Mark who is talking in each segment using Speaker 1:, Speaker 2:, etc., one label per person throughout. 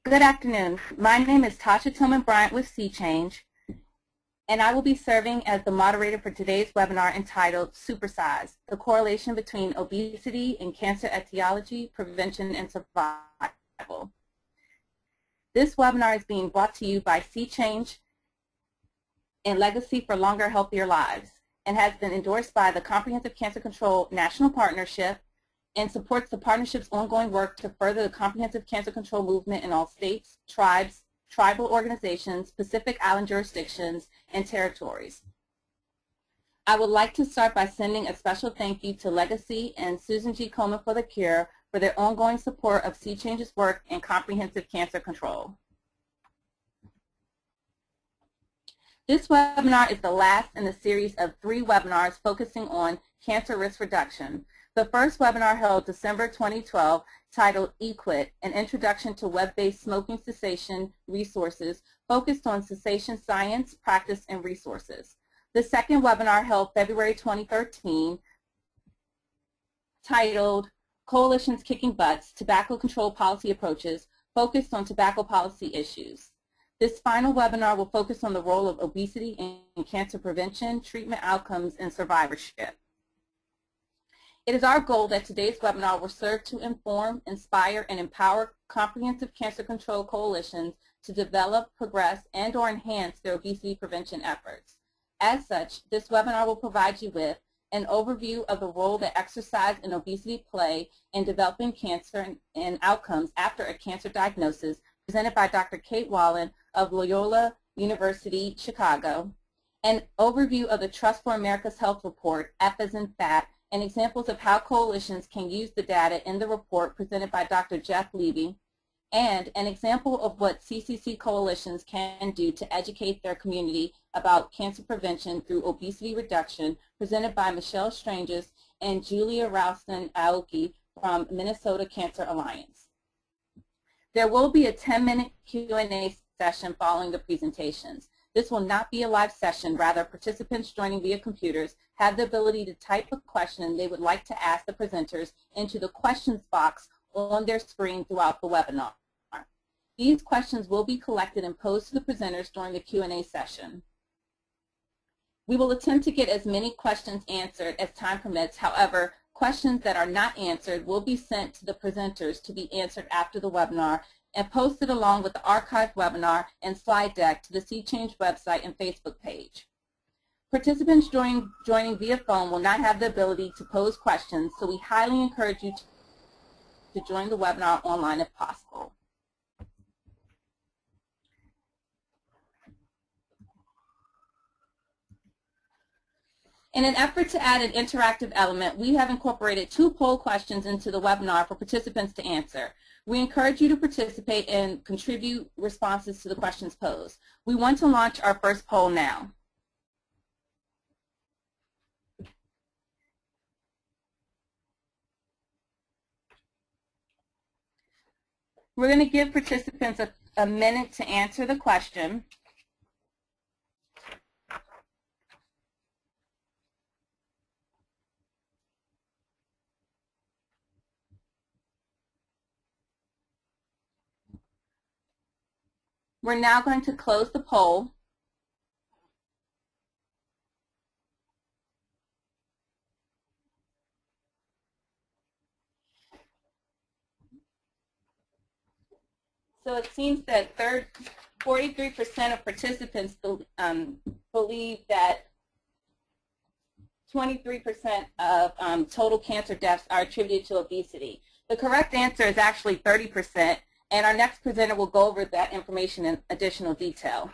Speaker 1: Good afternoon. My name is Tasha Tillman Bryant with Sea Change, and I will be serving as the moderator for today's webinar entitled Supersize, the correlation between obesity and cancer etiology, prevention, and survival. This webinar is being brought to you by Sea Change and Legacy for Longer, Healthier Lives, and has been endorsed by the Comprehensive Cancer Control National Partnership and supports the partnership's ongoing work to further the comprehensive cancer control movement in all states, tribes, tribal organizations, Pacific Island jurisdictions, and territories. I would like to start by sending a special thank you to Legacy and Susan G. Komen for the Cure for their ongoing support of Sea Change's work in comprehensive cancer control. This webinar is the last in a series of 3 webinars focusing on cancer risk reduction. The first webinar held December 2012, titled EQUIT, An Introduction to Web-Based Smoking Cessation Resources, focused on cessation science, practice, and resources. The second webinar held February 2013, titled Coalitions Kicking Butts, Tobacco Control Policy Approaches, focused on tobacco policy issues. This final webinar will focus on the role of obesity in cancer prevention, treatment outcomes, and survivorship. It is our goal that today's webinar will serve to inform, inspire, and empower comprehensive cancer control coalitions to develop, progress, and/or enhance their obesity prevention efforts. As such, this webinar will provide you with an overview of the role that exercise and obesity play in developing cancer and outcomes after a cancer diagnosis, presented by Dr. Kate Wallen of Loyola University, Chicago, an overview of the Trust for America's Health Report, F as in fat, and examples of how coalitions can use the data in the report presented by Dr. Jeff Levy, and an example of what CCC coalitions can do to educate their community about cancer prevention through obesity reduction, presented by Michelle Stranges and Julia Ralston Aoki from Minnesota Cancer Alliance. There will be a 10-minute Q&A session following the presentations. This will not be a live session. Rather, participants joining via computers have the ability to type a question they would like to ask the presenters into the questions box on their screen throughout the webinar. These questions will be collected and posed to the presenters during the Q&A session. We will attempt to get as many questions answered as time permits. However, questions that are not answered will be sent to the presenters to be answered after the webinar and posted along with the archived webinar and slide deck to the Sea Change website and Facebook page. Participants joining via phone will not have the ability to pose questions, so we highly encourage you to join the webinar online if possible. In an effort to add an interactive element, we have incorporated 2 poll questions into the webinar for participants to answer. We encourage you to participate and contribute responses to the questions posed. We want to launch our first poll now. We're going to give participants a minute to answer the question. We're now going to close the poll. So it seems that 43% of participants believe that 23% of total cancer deaths are attributed to obesity. The correct answer is actually 30%. And our next presenter will go over that information in additional detail.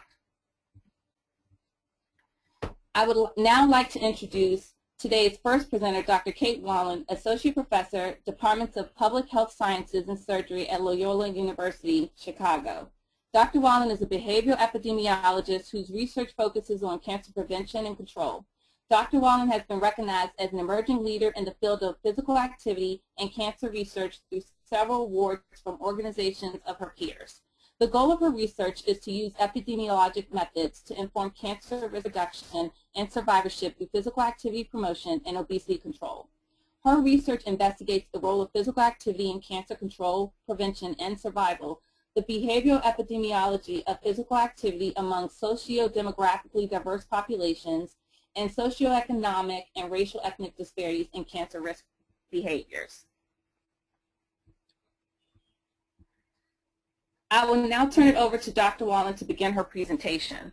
Speaker 1: I would now like to introduce today's first presenter, Dr. Kate Wallen, Associate Professor, Departments of Public Health Sciences and Surgery at Loyola University, Chicago. Dr. Wallen is a behavioral epidemiologist whose research focuses on cancer prevention and control. Dr. Wallen has been recognized as an emerging leader in the field of physical activity and cancer research through several awards from organizations of her peers. The goal of her research is to use epidemiologic methods to inform cancer risk reduction and survivorship through physical activity promotion and obesity control. Her research investigates the role of physical activity in cancer control, prevention, and survival, The behavioral epidemiology of physical activity among socio-demographically diverse populations, and socioeconomic and racial ethnic disparities in cancer risk behaviors. I will now turn it over to Dr. Wallen to begin her presentation.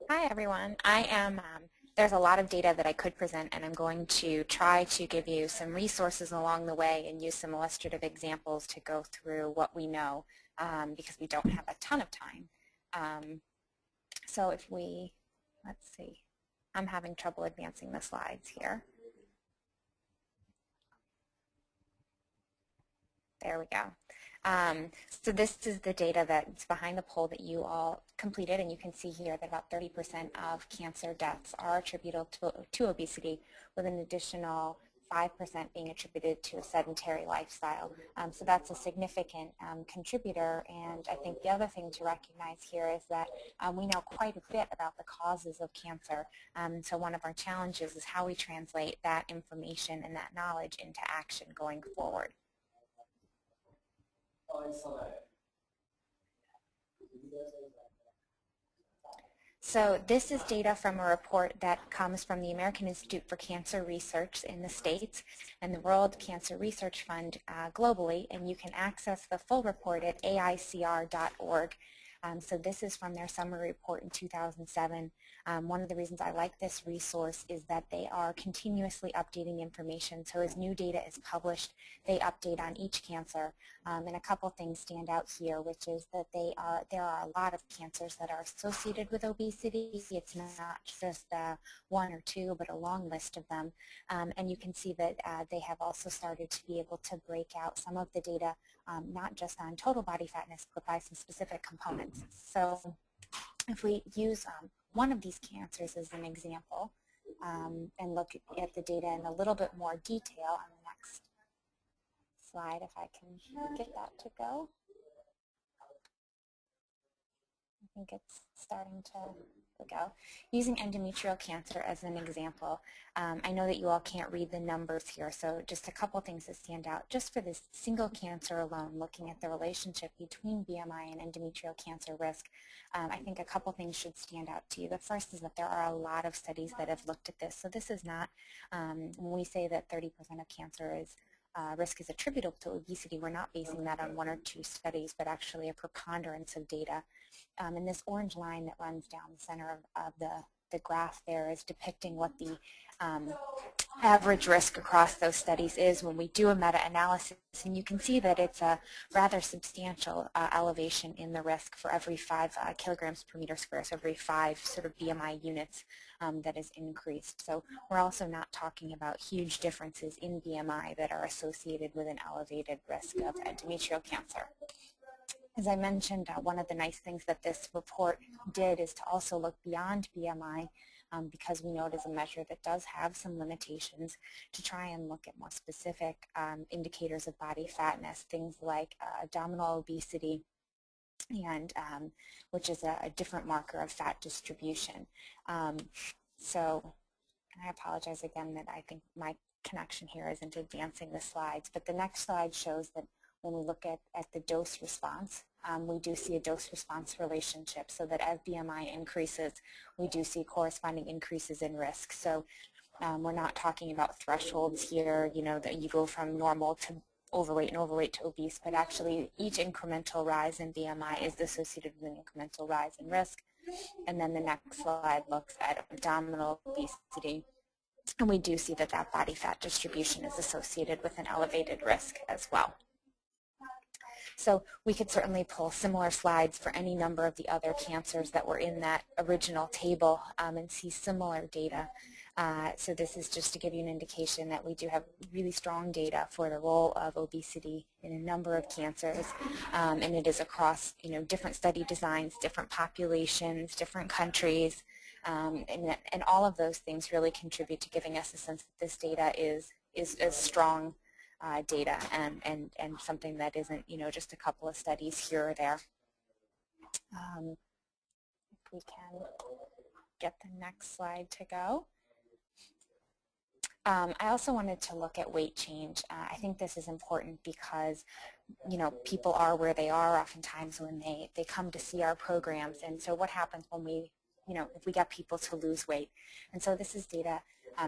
Speaker 2: Hi, everyone. There's a lot of data that I could present, and I'm going to try to give you some resources along the way and use some illustrative examples to go through what we know because we don't have a ton of time. So if we, let's see, I'm having trouble advancing the slides here. There we go. So this is the data that's behind the poll that you all completed, and you can see here that about 30% of cancer deaths are attributable to obesity, with an additional 5% being attributed to a sedentary lifestyle. So that's a significant contributor, and I think the other thing to recognize here is that we know quite a bit about the causes of cancer. So one of our challenges is how we translate that information and that knowledge into action going forward. So this is data from a report that comes from the American Institute for Cancer Research in the States and the World Cancer Research Fund globally, and you can access the full report at aicr.org. So this is from their summary report in 2007. One of the reasons I like this resource is that they are continuously updating information. So as new data is published, they update on each cancer. And a couple things stand out here, which is that there are a lot of cancers that are associated with obesity. It's not just one or two, but a long list of them. And you can see that they have also started to be able to break out some of the data, not just on total body fatness, but by some specific components. So if we use one of these cancers as an example and look at the data in a little bit more detail on the next slide, if I can get that to go. I think it's starting to go. Using endometrial cancer as an example, I know that you all can't read the numbers here, so just a couple things that stand out. Just for this single cancer alone, looking at the relationship between BMI and endometrial cancer risk, I think a couple things should stand out to you. The first is that there are a lot of studies that have looked at this, so this is not, when we say that 30% of cancer is risk is attributable to obesity, we're not basing that on one or two studies, but actually a preponderance of data. And this orange line that runs down the center of the graph there is depicting what the average risk across those studies is when we do a meta-analysis, and you can see that it's a rather substantial elevation in the risk for every 5 kilograms per meter square, so every 5 sort of BMI units that is increased. So we're also not talking about huge differences in BMI that are associated with an elevated risk of endometrial cancer. As I mentioned, one of the nice things that this report did is to also look beyond BMI because we know it is a measure that does have some limitations, to try and look at more specific indicators of body fatness, things like abdominal obesity, and which is a different marker of fat distribution. So I apologize again that I think my connection here isn't advancing the slides, but the next slide shows that when we look at the dose response, we do see a dose-response relationship, so that as BMI increases, we do see corresponding increases in risk. So we're not talking about thresholds here, you know, that you go from normal to overweight and overweight to obese, but actually each incremental rise in BMI is associated with an incremental rise in risk. And then the next slide looks at abdominal obesity, and we do see that that body fat distribution is associated with an elevated risk as well. So we could certainly pull similar slides for any number of the other cancers that were in that original table and see similar data. So this is just to give you an indication that we do have really strong data for the role of obesity in a number of cancers, and it is across, you know, different study designs, different populations, different countries, and all of those things really contribute to giving us a sense that this data is strong data and something that isn't, you know, just a couple of studies here or there. If we can get the next slide to go. I also wanted to look at weight change. I think this is important because, people are where they are oftentimes when they come to see our programs. And so what happens when we, if we get people to lose weight? And so this is data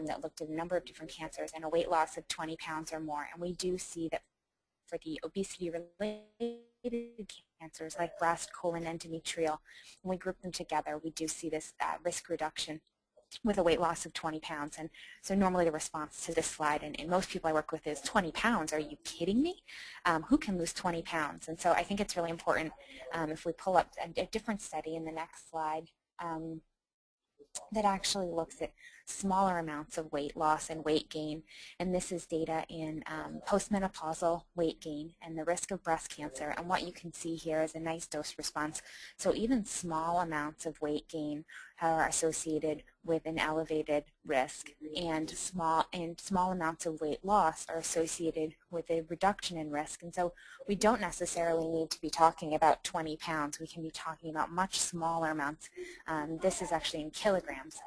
Speaker 2: that looked at a number of different cancers and a weight loss of 20 pounds or more. And we do see that for the obesity-related cancers like breast, colon, endometrial, when we group them together, we do see this risk reduction with a weight loss of 20 pounds. And so normally the response to this slide, and most people I work with, is 20 pounds. Are you kidding me? Who can lose 20 pounds? And so I think it's really important if we pull up a different study in the next slide that actually looks at smaller amounts of weight loss and weight gain. And this is data in postmenopausal weight gain and the risk of breast cancer. And what you can see here is a nice dose response. So even small amounts of weight gain are associated with an elevated risk, and small amounts of weight loss are associated with a reduction in risk. And so we don't necessarily need to be talking about 20 pounds. We can be talking about much smaller amounts. This is actually in kilograms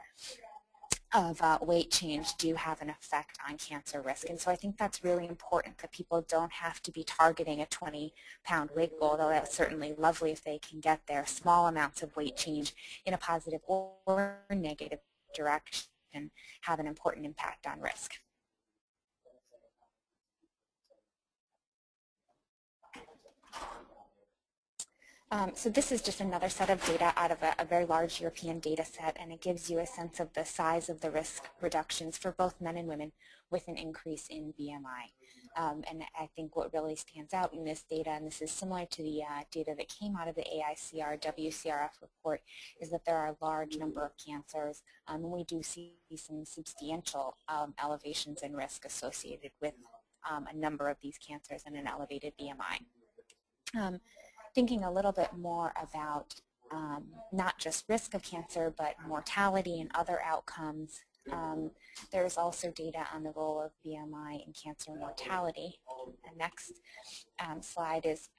Speaker 2: of weight change do have an effect on cancer risk. And so I think that's really important, that people don't have to be targeting a 20-pound weight goal, though that's certainly lovely if they can get there. Small amounts of weight change in a positive or negative direction have an important impact on risk. So this is just another set of data out of a very large European data set, and it gives you a sense of the size of the risk reductions for both men and women with an increase in BMI. And I think what really stands out in this data, and this is similar to the data that came out of the AICR WCRF report, is that there are a large number of cancers, and we do see some substantial elevations in risk associated with a number of these cancers and an elevated BMI. Thinking a little bit more about not just risk of cancer, but mortality and other outcomes. There's also data on the role of BMI in cancer mortality. The next slide is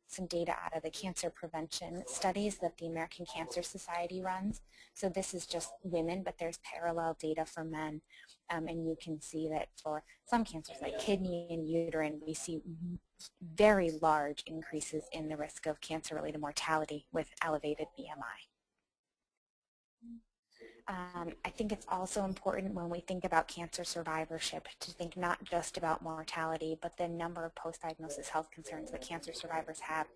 Speaker 2: some data out of the cancer prevention studies that the American Cancer Society runs. So this is just women, but there's parallel data for men. And you can see that for some cancers like kidney and uterine, we see very large increases in the risk of cancer-related mortality with elevated BMI. I think it's also important when we think about cancer survivorship to think not just about mortality, but the number of post-diagnosis health concerns that cancer survivors have.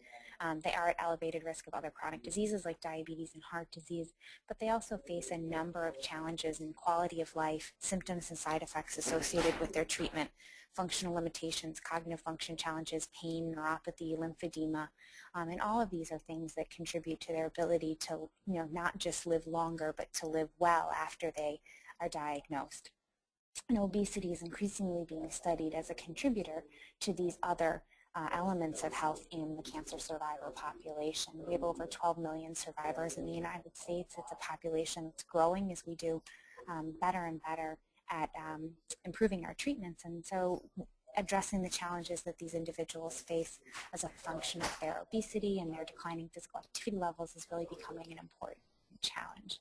Speaker 2: They are at elevated risk of other chronic diseases like diabetes and heart disease, but they also face a number of challenges in quality of life, symptoms and side effects associated with their treatment, functional limitations, cognitive function challenges, pain, neuropathy, lymphedema, and all of these are things that contribute to their ability to, not just live longer, but to live well after they are diagnosed. And obesity is increasingly being studied as a contributor to these other elements of health in the cancer survivor population. We have over 12 million survivors in the United States. It's a population that's growing as we do better and better at improving our treatments. And so addressing the challenges that these individuals face as a function of their obesity and their declining physical activity levels is really becoming an important challenge.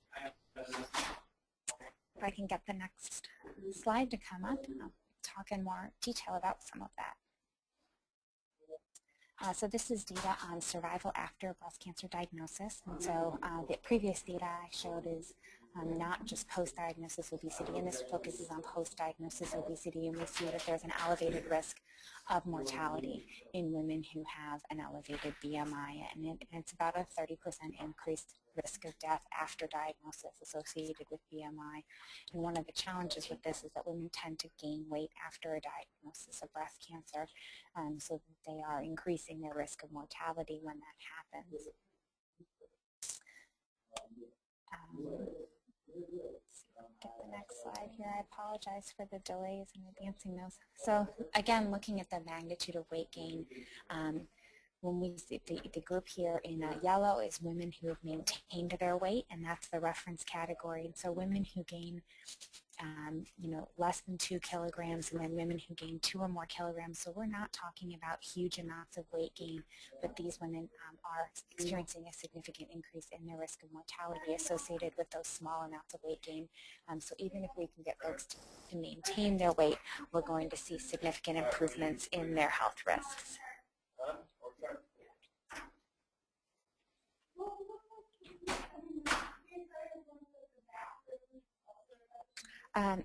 Speaker 2: If I can get the next slide to come up, and I'll talk in more detail about some of that. So this is data on survival after breast cancer diagnosis. And so the previous data I showed is not just post-diagnosis obesity, and this focuses on post-diagnosis obesity, and we see that there's an elevated risk of mortality in women who have an elevated BMI, and it's about a 30% increased risk of death after diagnosis associated with BMI. And one of the challenges with this is that women tend to gain weight after a diagnosis of breast cancer, so that they are increasing their risk of mortality when that happens. Get the next slide here. I apologize for the delays in advancing those. So again, looking at the magnitude of weight gain, when we see the group here in yellow is women who have maintained their weight, and that's the reference category. And so women who gain less than 2 kilograms, and then women who gain 2 or more kilograms. So we're not talking about huge amounts of weight gain, but these women are experiencing a significant increase in their risk of mortality associated with those small amounts of weight gain. So even if we can get folks to maintain their weight, we're going to see significant improvements in their health risks.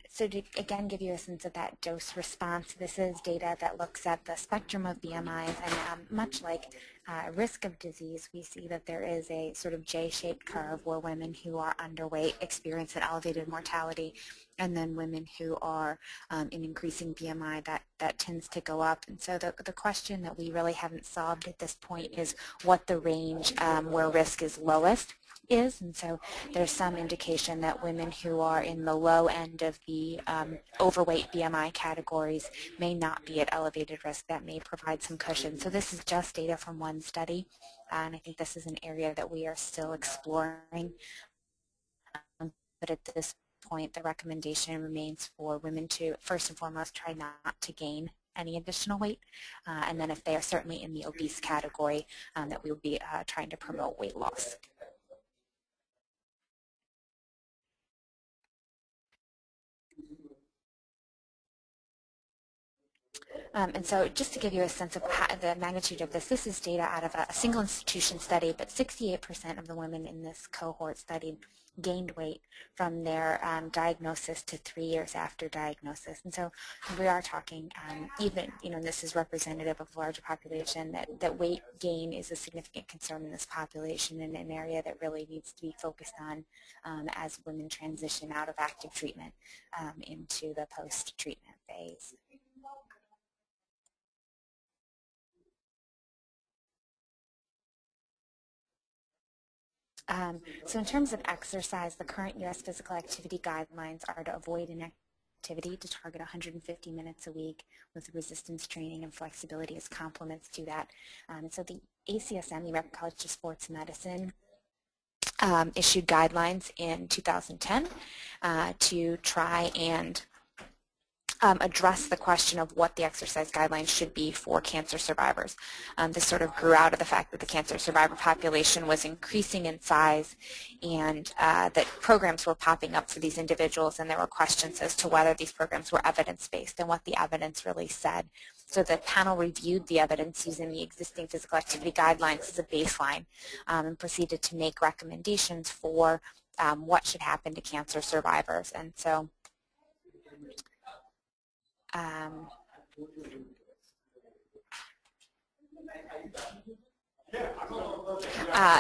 Speaker 2: So to again give you a sense of that dose response, this is data that looks at the spectrum of BMIs, and much like risk of disease, we see that there is a sort of J-shaped curve where women who are underweight experience an elevated mortality, and then women who are in increasing BMI, that tends to go up. And so the question that we really haven't solved at this point is what the range where risk is lowest is. And so there's some indication that women who are in the low end of the overweight BMI categories may not be at elevated risk. That may provide some cushion. So this is just data from one study, and I think this is an area that we are still exploring. But at this point, the recommendation remains for women to first and foremost try not to gain any additional weight, and then if they are certainly in the obese category, that we would be trying to promote weight loss. And so just to give you a sense of the magnitude of this, this is data out of a single institution study, but 68% of the women in this cohort studied gained weight from their diagnosis to 3 years after diagnosis. And so we are talking even, and this is representative of a larger population, that weight gain is a significant concern in this population and an area that really needs to be focused on as women transition out of active treatment into the post-treatment phase. So in terms of exercise, the current U.S. physical activity guidelines are to avoid inactivity, to target 150 minutes a week with resistance training and flexibility as complements to that. So the ACSM, the American College of Sports Medicine, issued guidelines in 2010 to try and address the question of what the exercise guidelines should be for cancer survivors. This sort of grew out of the fact that the cancer survivor population was increasing in size, and that programs were popping up for these individuals, and there were questions as to whether these programs were evidence-based and what the evidence really said. So the panel reviewed the evidence using the existing physical activity guidelines as a baseline and proceeded to make recommendations for what should happen to cancer survivors. And so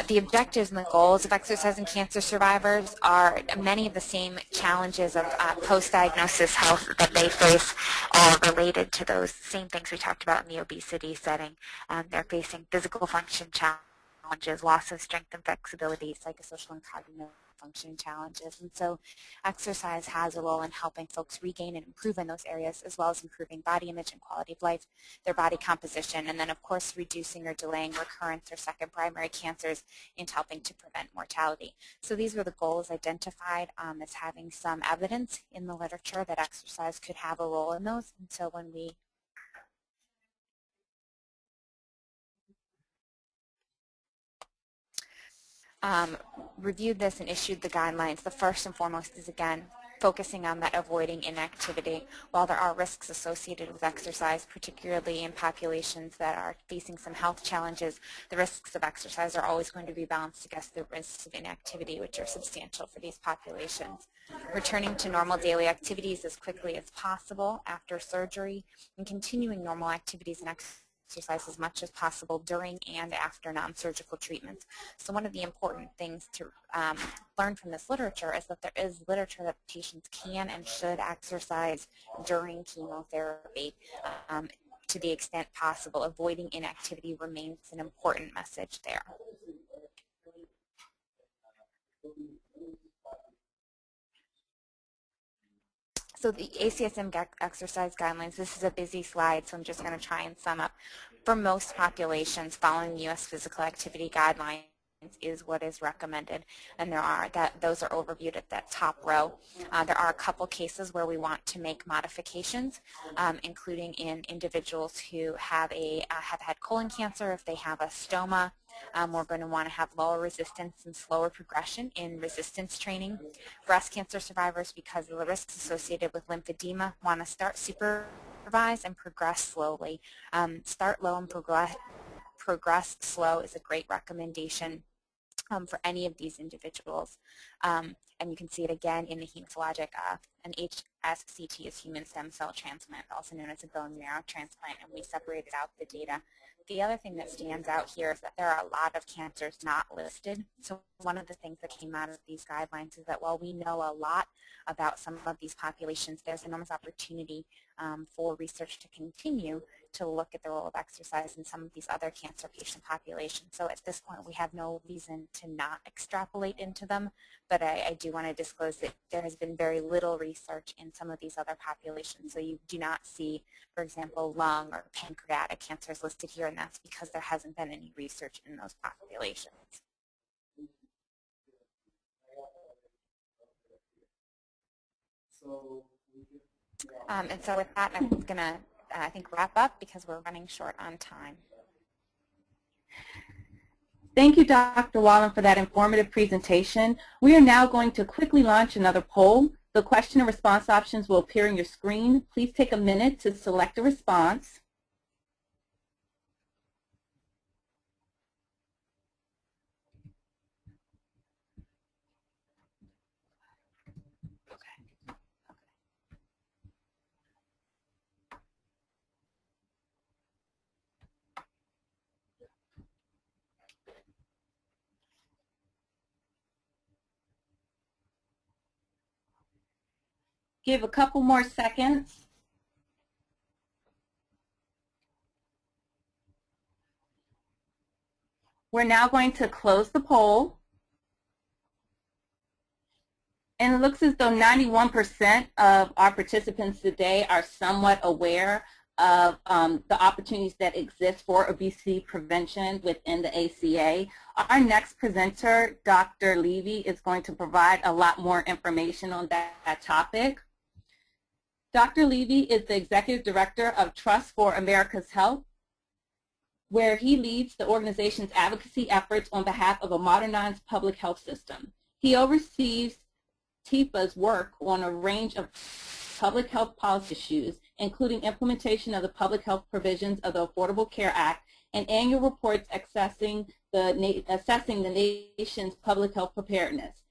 Speaker 2: the objectives and the goals of exercise in cancer survivors are many of the same challenges of post-diagnosis health that they face are related to those same things we talked about in the obesity setting. They're facing physical function challenges, loss of strength and flexibility, psychosocial and cognitive function challenges. And so exercise has a role in helping folks regain and improve in those areas, as well as improving body image and quality of life, their body composition, and then of course reducing or delaying recurrence or second primary cancers and helping to prevent mortality. So these were the goals identified as having some evidence in the literature that exercise could have a role in those. And so when we reviewed this and issued the guidelines, the first and foremost is, again, focusing on that avoiding inactivity. While there are risks associated with exercise, particularly in populations that are facing some health challenges, the risks of exercise are always going to be balanced against the risks of inactivity, which are substantial for these populations. Returning to normal daily activities as quickly as possible after surgery, and continuing normal activities and exercise as much as possible during and after non-surgical treatments. So one of the important things to learn from this literature is that there is literature that patients can and should exercise during chemotherapy to the extent possible. Avoiding inactivity remains an important message there. So the ACSM exercise guidelines, this is a busy slide, so I'm just going to try and sum up for most populations, following U.S. physical activity guidelines is what is recommended, and those are overviewed at that top row. There are a couple cases where we want to make modifications, including in individuals who have had colon cancer. If they have a stoma, we're going to want to have lower resistance and slower progression in resistance training. Breast cancer survivors, because of the risks associated with lymphedema, want to start supervised and progress slowly. Start low and progress slow is a great recommendation for any of these individuals. And you can see it again in the hematologic, an HSCT is human stem cell transplant, also known as a bone marrow transplant, and we separated out the data. The other thing that stands out here is that there are a lot of cancers not listed. So one of the things that came out of these guidelines is that while we know a lot about some of these populations, there's enormous opportunity for research to continue to look at the role of exercise in some of these other cancer patient populations. So at this point, we have no reason to not extrapolate into them, but I do want to disclose that there has been very little research in some of these other populations. So you do not see, for example, lung or pancreatic cancers listed here, and that's because there hasn't been any research in those populations. And so with that, I'm going to I think wrap up because we're running short on time.
Speaker 1: Thank you, Dr. Wallen, for that informative presentation. We are now going to quickly launch another poll. The question and response options will appear on your screen. Please take a minute to select a response. Give a couple more seconds. We're now going to close the poll. And it looks as though 91% of our participants today are somewhat aware of the opportunities that exist for obesity prevention within the ACA. Our next presenter, Dr. Levy, is going to provide a lot more information on that topic. Dr. Levy is the Executive Director of Trust for America's Health, where he leads the organization's advocacy efforts on behalf of a modernized public health system. He oversees TIFA's work on a range of public health policy issues, including implementation of the public health provisions of the Affordable Care Act and annual reports assessing the nation's public health preparedness,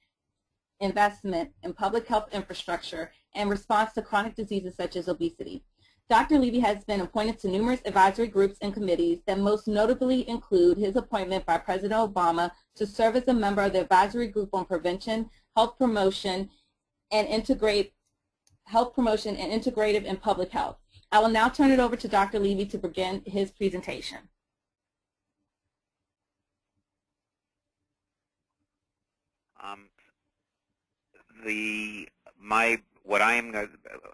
Speaker 1: investment in public health infrastructure, and response to chronic diseases such as obesity. Dr. Levy has been appointed to numerous advisory groups and committees that most notably include his appointment by President Obama to serve as a member of the Advisory Group on Prevention, Health Promotion, and Integrative in Public Health. I will now turn it over to Dr. Levy to begin his presentation.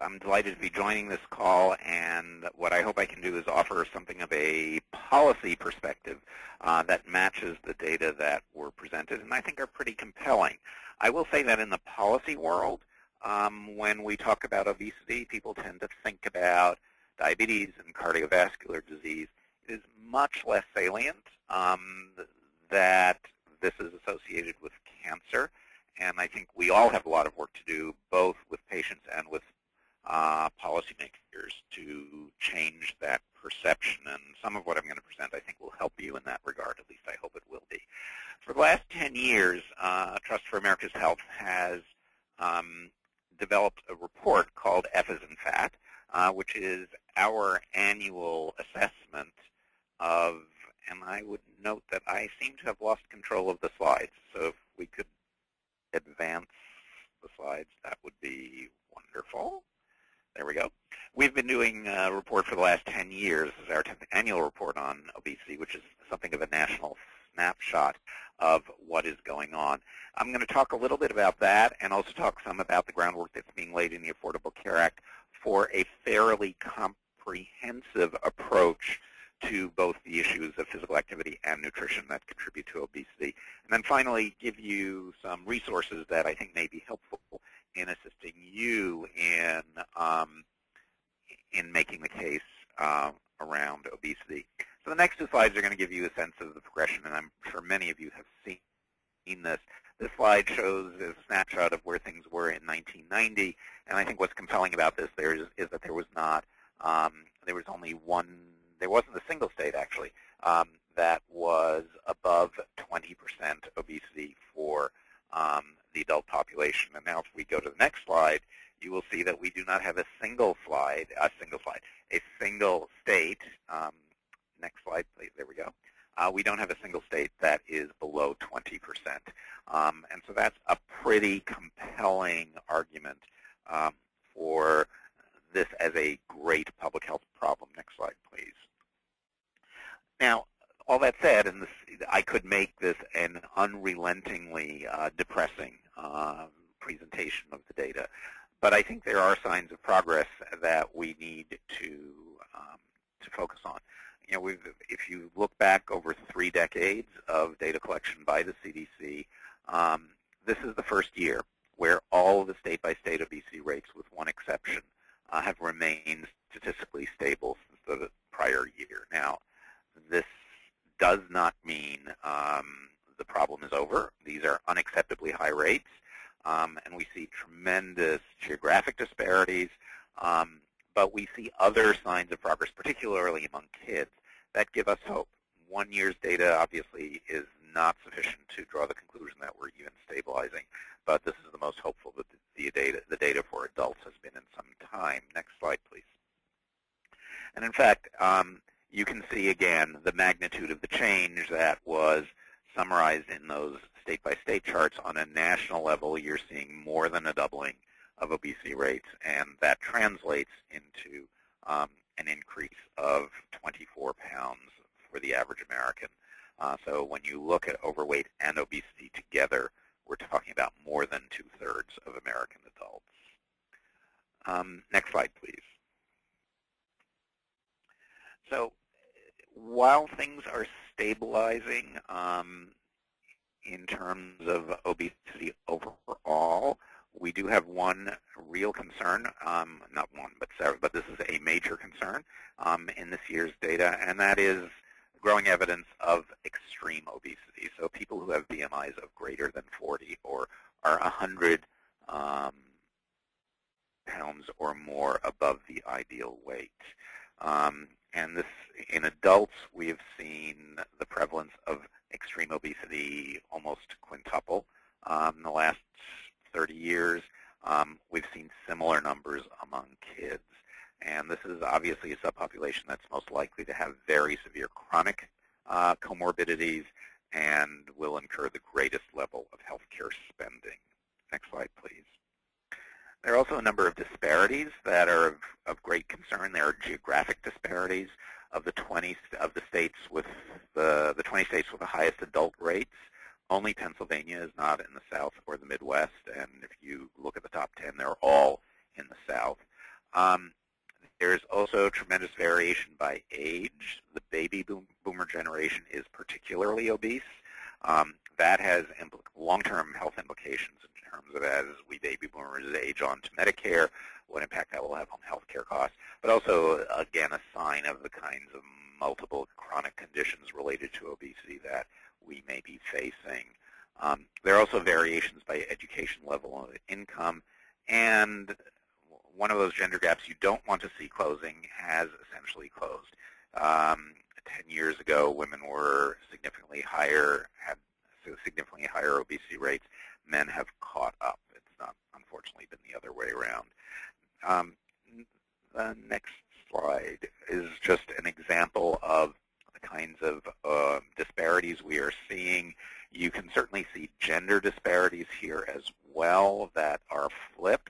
Speaker 3: I'm delighted to be joining this call, and what I hope I can do is offer something of a policy perspective that matches the data that were presented and I think are pretty compelling. I will say that in the policy world, when we talk about obesity, people tend to think about diabetes and cardiovascular disease. It is much less salient that this is associated with cancer. And I think we all have a lot of work to do, both with patients and with policymakers, to change that perception. And some of what I'm going to present, I think, will help you in that regard. At least I hope it will be. For the last 10 years, Trust for America's Health has developed a report called F as in Fat, which is our annual assessment of, and I would note that I seem to have lost control of the slides. So if we could advance the slides, that would be wonderful. There we go. We've been doing a report for the last 10 years. This is our 10th annual report on obesity, which is something of a national snapshot of what is going on. I'm going to talk a little bit about that and also talk some about the groundwork that's being laid in the Affordable Care Act for a fairly comprehensive approach to both the issues of physical activity and nutrition that contribute to obesity. And then finally, give you some resources that I think may be helpful in assisting you in making the case around obesity. So the next two slides are going to give you a sense of the progression, and I'm sure many of you have seen this. This slide shows a snapshot of where things were in 1990, and I think what's compelling about this is that there was not, there was only one, there wasn't a single state actually that was above 20% obesity for the adult population. And now if we go to the next slide, you will see that we do not have a single state. Next slide, please. There we go. We don't have a single state that is below 20%. And so that's a pretty compelling argument for this as a great public health problem. Next slide, please. Now, all that said, and this, I could make this an unrelentingly depressing presentation of the data, but I think there are signs of progress that we need to focus on. You know, if you look back over 3 decades of data collection by the CDC, this is the first year where all of the state-by-state obesity rates, with one exception, have remained statistically stable since the prior year. Now, this does not mean the problem is over. These are unacceptably high rates, and we see tremendous geographic disparities, but we see other signs of progress, particularly among kids, that give us hope. 1 year's data obviously is not sufficient to draw the conclusion that we're even stabilizing, but this is the most hopeful that the data for adults has been in some time. Next slide, please. And in fact, you can see again the magnitude of the change that was summarized in those state-by-state charts. On a national level, you're seeing more than a doubling of obesity rates, and that translates into an increase of 24 pounds for the average American. So when you look at overweight and obesity together, we're talking about more than 2/3 of American adults. Next slide, please. So while things are stabilizing in terms of obesity overall, we do have one real concern, not one, but several, but this is a major concern in this year's data, and that is growing evidence of extreme obesity. So people who have BMIs of greater than 40 or are 100 pounds or more above the ideal weight. And this, in adults, we have seen the prevalence of extreme obesity almost quintuple in the last 30 years. We've seen similar numbers among kids. And this is obviously a subpopulation that's most likely to have very severe chronic comorbidities and will incur the greatest level of healthcare spending. Next slide, please. There are also a number of disparities that are of great concern. There are geographic disparities of the 20 states with the 20 states with the highest adult rates. Only Pennsylvania is not in the South or the Midwest, and if you look at the top 10, they're all in the South. There's also tremendous variation by age. The baby boomer generation is particularly obese. That has long-term health implications in terms of, as we baby boomers age on to Medicare, what impact that will have on health care costs, but also, again, a sign of the kinds of multiple chronic conditions related to obesity that we may be facing. There are also variations by education level of income, and one of those gender gaps you don't want to see closing has essentially closed. 10 years ago, women were significantly higher, had significantly higher obesity rates. Men have caught up. It's not, unfortunately, been the other way around. The next slide is just an example of the kinds of disparities we are seeing. You can certainly see gender disparities here as well that are flipped.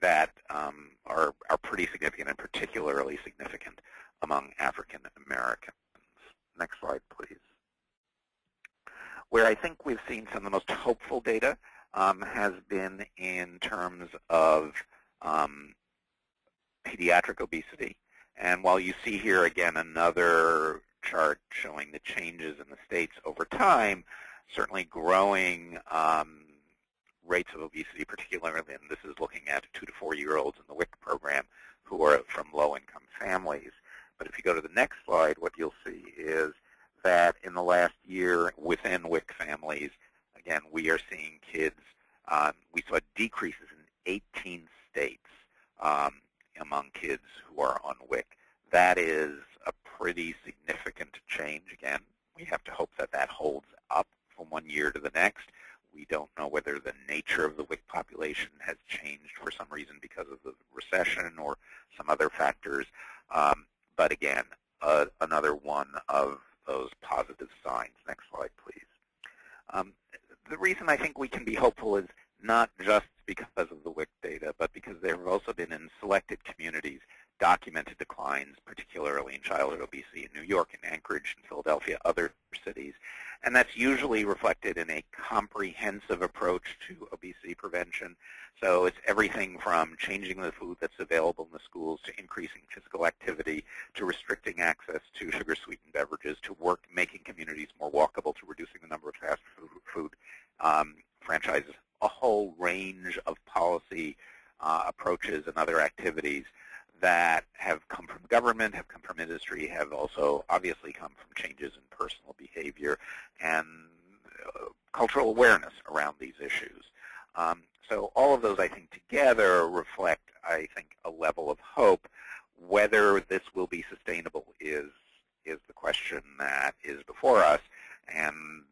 Speaker 3: That are pretty significant and particularly significant among African Americans. Next slide, please. Where I think we've seen some of the most hopeful data has been in terms of pediatric obesity. And while you see here, again, another chart showing the changes in the states over time, certainly growing rates of obesity, particularly, and this is looking at 2 to 4-year-olds in the WIC program who are from low-income families. But if you go to the next slide, what you'll see is that in the last year within WIC families, again, we are seeing kids, we saw decreases in 18 states among kids who are on WIC. That is a pretty significant change. Again, we have to hope that that holds up from one year to the next. We don't know whether the nature of the WIC population has changed for some reason because of the recession or some other factors. But again, another one of those positive signs. Next slide, please. The reason I think we can be hopeful is not just because of the WIC data, but because there have also been in selected communities documented declines, particularly in childhood obesity in New York and Anchorage and Philadelphia, other cities. And that's usually reflected in a comprehensive approach to obesity prevention. So it's everything from changing the food that's available in the schools to increasing physical activity to restricting access to sugar-sweetened beverages to making communities more walkable to reducing the number of fast food franchises, a whole range of policy approaches and other activities that have come from government, have come from industry, have also obviously come from changes in personal behavior and cultural awareness around these issues. So all of those, I think, together reflect, I think, a level of hope. Whether this will be sustainable is the question that is before us, and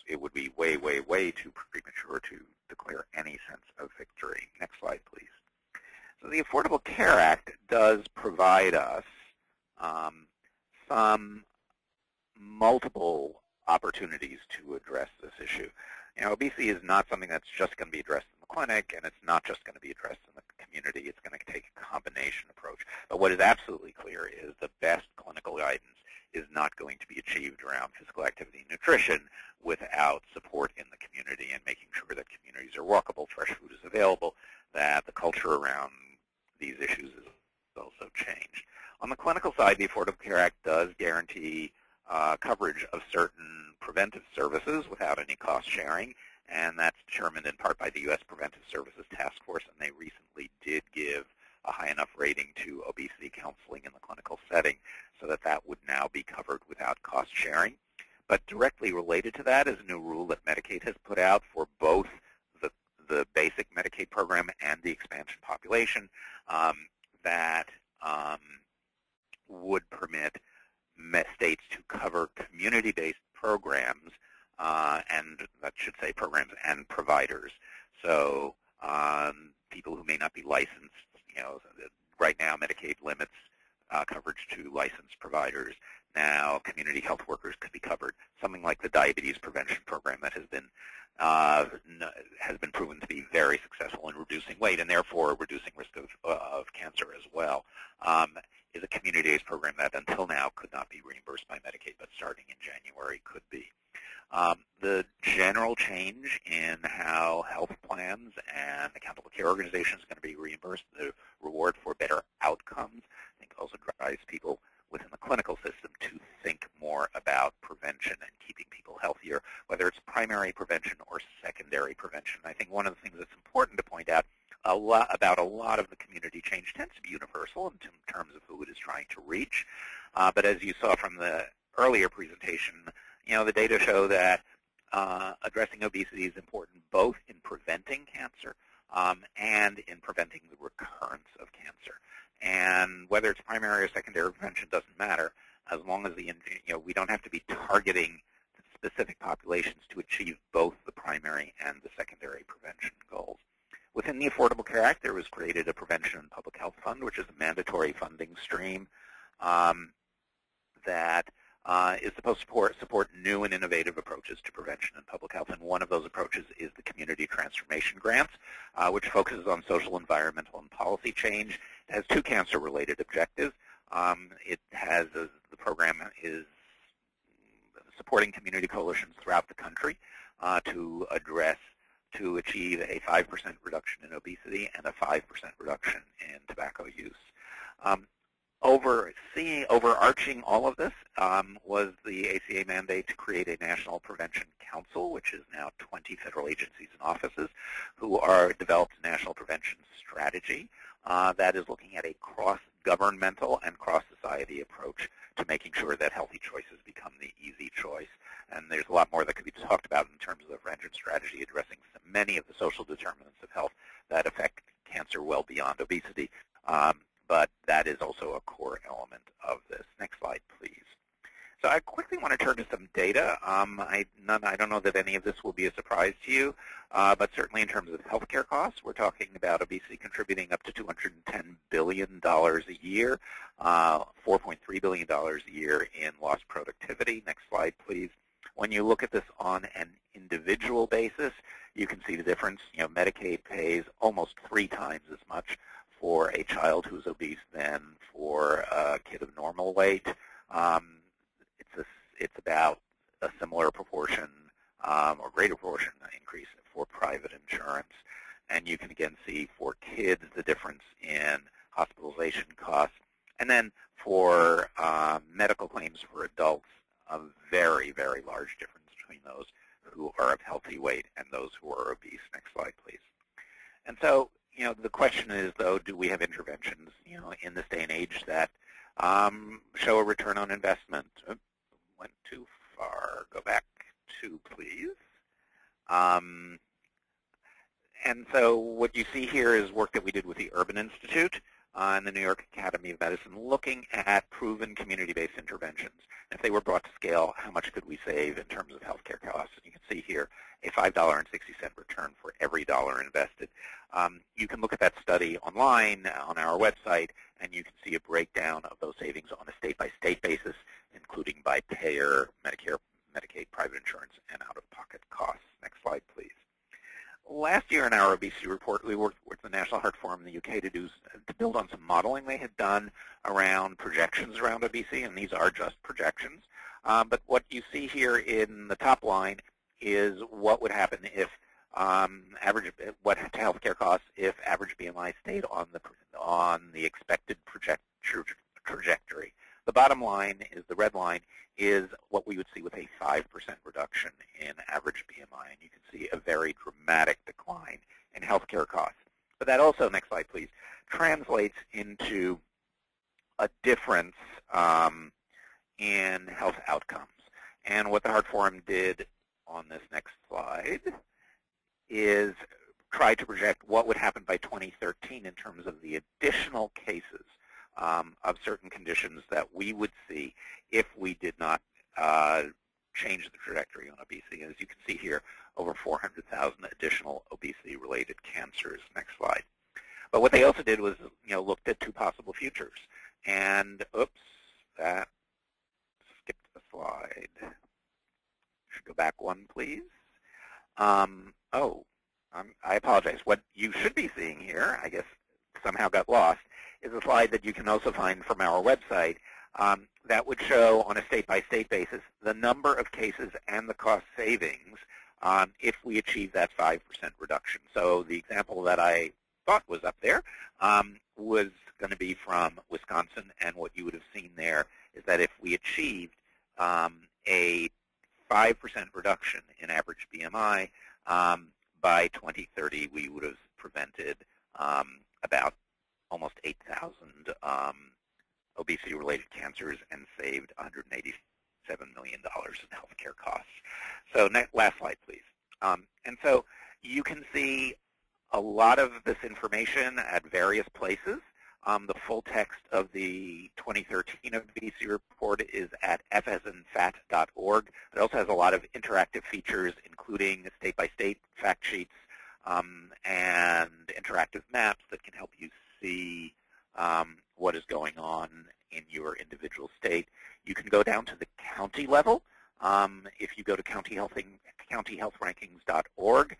Speaker 3: it would be way, way, way too premature to declare any sense of victory. Next slide, please. So the Affordable Care Act does provide us some multiple opportunities to address this issue. You know, obesity is not something that's just going to be addressed in the clinic, and it's not just going to be addressed in the community. It's going to take a combination approach. But what is absolutely clear is the best clinical guidance is not going to be achieved around physical activity and nutrition without support in the community and making sure that communities are walkable, fresh food is available, that the culture around these issues is also changed. On the clinical side, the Affordable Care Act does guarantee coverage of certain preventive services without any cost sharing, and that's determined in part by the U.S. Preventive Services Task Force, and they recently did give a high enough rating to obesity counseling in the clinical setting so that that would now be covered without cost sharing. But directly related to that is a new rule that Medicaid has put out for both the basic Medicaid program and the expansion population that would permit states to cover community-based programs, and that should say programs and providers. So people who may not be licensed, you know, right now Medicaid limits coverage to licensed providers. Now community health workers could be covered. Something like the diabetes prevention program that has been proven to be very successful in reducing weight and therefore reducing risk of cancer as well, is a community-based program that until now could not be reimbursed by Medicaid, but starting in January could be. The general change in how health plans and accountable care organizations are going to be reimbursed, the reward for better outcomes, I think also drives people within the clinical system to think more about prevention and keeping people healthier, whether it's primary prevention or secondary prevention. I think one of the things that's important to point out about a lot of the community change tends to be universal in terms of who it is trying to reach. But as you saw from the earlier presentation, you know, the data show that addressing obesity is important both in preventing cancer and in preventing the recurrence of cancer. And whether it's primary or secondary prevention doesn't matter, as long as we don't have to be targeting specific populations to achieve both the primary and the secondary prevention goals. Within the Affordable Care Act, there was created a Prevention and Public Health Fund, which is a mandatory funding stream that is supposed to support new and innovative approaches to prevention and public health. And one of those approaches is the Community Transformation Grants, which focuses on social, environmental, and policy change. It has two cancer-related objectives. The program is supporting community coalitions throughout the country to achieve a 5% reduction in obesity and a 5% reduction in tobacco use. Overarching all of this was the ACA mandate to create a National Prevention Council, which is now 20 federal agencies and offices who are developed a national prevention strategy that is looking at a cross-governmental and cross-society approach to making sure that healthy choices become the easy choice. And there's a lot more that could be talked about in terms of the prevention strategy addressing many of the social determinants of health that affect cancer well beyond obesity. But that is also a core element of this. Next slide, please. So I quickly want to turn to some data. I don't know that any of this will be a surprise to you, but certainly in terms of healthcare costs, we're talking about obesity contributing up to $210 billion a year, $4.3 billion a year in lost productivity. Next slide, please. When you look at this on an individual basis, you can see the difference. Medicaid pays almost 3 times as much for a child who's obese than for a kid of normal weight. It's about a similar proportion or greater proportion increase for private insurance. And you can again see for kids the difference in hospitalization costs. And then for medical claims for adults, a very, very large difference between those who are of healthy weight and those who are obese. Next slide, please. And so, the question is, though, do we have interventions, in this day and age that show a return on investment? Oops, went too far. Go back 2, please. And so what you see here is work that we did with the Urban Institute and the New York Academy of Medicine looking at proven community-based interventions. If they were brought to scale, how much could we save in terms of healthcare costs? And you can see here a $5.60 return for every dollar invested. You can look at that study online on our website, and you can see a breakdown of those savings on a state-by-state basis, including by payer, Medicare, Medicaid, private insurance, and out-of-pocket costs. Next slide, please. Last year in our obesity report, we worked with the National Heart Forum in the UK to build on some modeling they had done around projections around obesity, and these are just projections. But what you see here in the top line is what would happen if what healthcare costs if average BMI stayed on the expected trajectory. The bottom line is the red line is what we would see with a 5% reduction in average BMI, and you can see a very dramatic decline in healthcare costs. But that also, next slide please, translates into a difference in health outcomes. And what the Heart Forum did on this next slide is try to project what would happen by 2013 in terms of the additional cases of certain conditions that we would see if we did not change the trajectory on obesity. As you can see here, over 400,000 additional obesity-related cancers. Next slide. But what they also did was, looked at 2 possible futures. And, oops, that skipped a slide. Should go back 1, please. I apologize. What you should be seeing here, I guess somehow got lost, is a slide that you can also find from our website that would show on a state-by-state basis the number of cases and the cost savings if we achieve that 5% reduction. So the example that I thought was up there was going to be from Wisconsin, and what you would have seen there is that if we achieved a 5% reduction in average BMI, by 2030 we would have prevented about almost 8,000 obesity-related cancers and saved $187 million in healthcare costs. So last slide, please. And so you can see a lot of this information at various places. The full text of the 2013 obesity report is at fsinfat.org. It also has a lot of interactive features, including state-by-state fact sheets and interactive maps that can help you see what is going on in your individual state. You can go down to the county level. If you go to countyhealthrankings.org,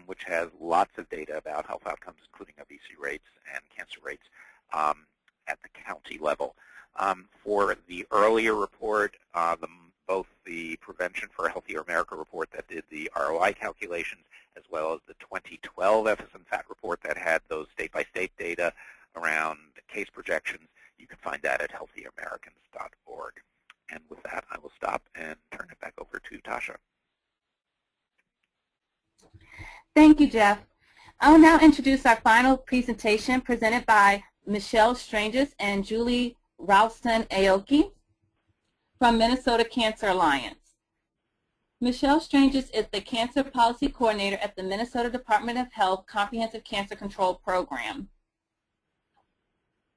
Speaker 3: which has lots of data about health outcomes, including obesity rates and cancer rates at the county level. For the earlier report, both the Prevention for a Healthier America report that did the ROI calculations, as well as the 2012 FSM-FAT report that had those state-by-state data, around case projections, you can find that at healthyamericans.org. And with that, I will stop and turn it back over to Tasha.
Speaker 1: Thank you, Jeff. I will now introduce our final presentation presented by Michelle Stranges and Julie Ralston-Aoki from Minnesota Cancer Alliance. Michelle Stranges is the Cancer Policy Coordinator at the Minnesota Department of Health Comprehensive Cancer Control Program.